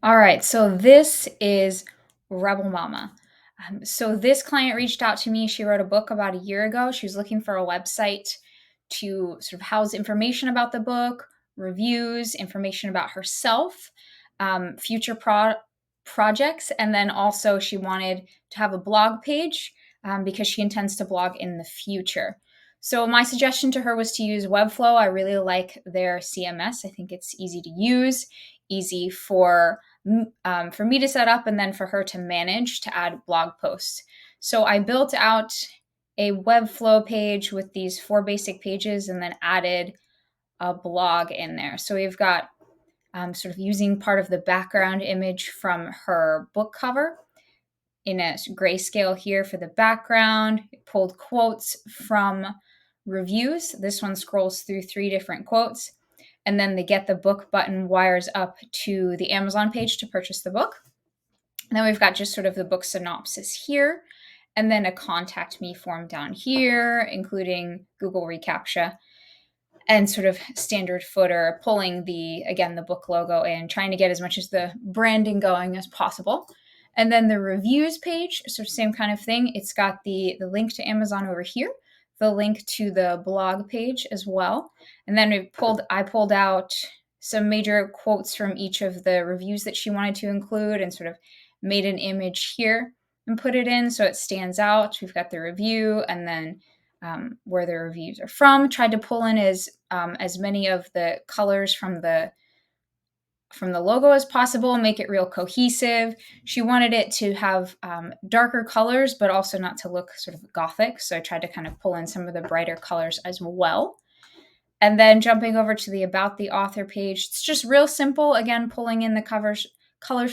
All right, so this is Rebel Mama. So this client reached out to me. She wrote a book about a year ago. She was looking for a website to sort of house information about the book, reviews, information about herself, future projects, and then also she wanted to have a blog page because she intends to blog in the future. So my suggestion to her was to use Webflow. I really like their CMS. I think it's easy to use, easy for me to set up, and then for her to manage to add blog posts. So I built out a Webflow page with these 4 basic pages and then added a blog in there. So we've got sort of using part of the background image from her book cover in a grayscale here for the background. It pulled quotes from reviews. This one scrolls through 3 different quotes. And then the Get the Book button wires up to the Amazon page to purchase the book. And then we've got just sort of the book synopsis here, and then a contact me form down here, including Google reCAPTCHA and sort of standard footer, pulling again, the book logo in, trying to get as much as the branding going as possible. And then the reviews page, so same kind of thing. It's got the link to Amazon over here, the link to the blog page as well. And then I pulled out some major quotes from each of the reviews that she wanted to include and sort of made an image here and put it in so it stands out. We've got the review and then where the reviews are from. Tried to pull in as many of the colors from the logo as possible, make it real cohesive. She wanted it to have darker colors, but also not to look sort of gothic. So I tried to kind of pull in some of the brighter colors as well. And then jumping over to the About the Author page, it's just real simple. Again, pulling in the colors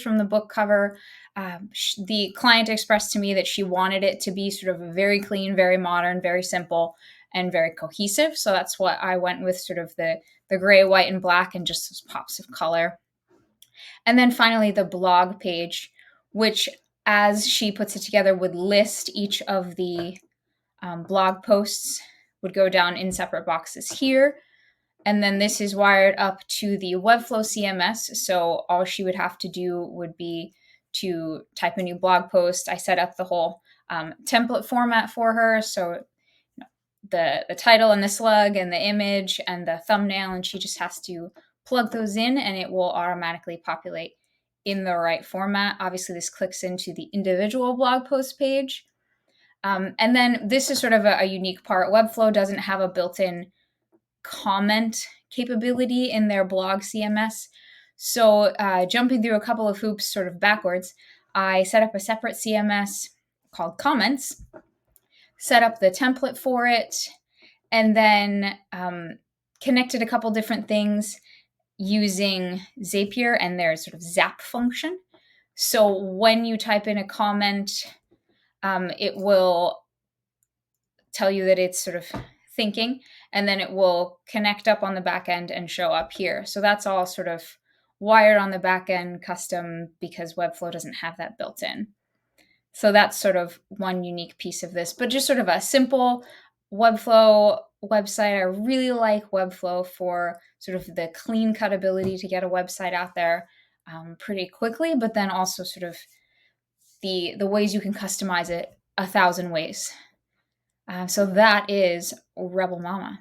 from the book cover. The client expressed to me that she wanted it to be sort of very clean, very modern, very simple, and very cohesive. So that's what I went with, sort of the gray, white, and black, and just those pops of color. And then finally, the blog page, which, as she puts it together, would list each of the blog posts, would go down in separate boxes here. And then this is wired up to the Webflow CMS. So all she would have to do would be to type a new blog post. I set up the whole template format for her. So the title and the slug and the image and the thumbnail, and she just has to plug those in and it will automatically populate in the right format. Obviously, this clicks into the individual blog post page. And then this is sort of a unique part. Webflow doesn't have a built-in comment capability in their blog CMS. So jumping through a couple of hoops sort of backwards, I set up a separate CMS called Comments, set up the template for it, and then connected a couple different things using Zapier and their sort of Zap function. So when you type in a comment, it will tell you that it's sort of thinking, and then it will connect up on the back end and show up here. So that's all sort of wired on the back end, custom, because Webflow doesn't have that built in. So that's sort of one unique piece of this, but just sort of a simple Webflow website. I really like Webflow for sort of the clean cut ability to get a website out there pretty quickly, but then also sort of the ways you can customize it 1,000 ways. So that is Rebel Mama.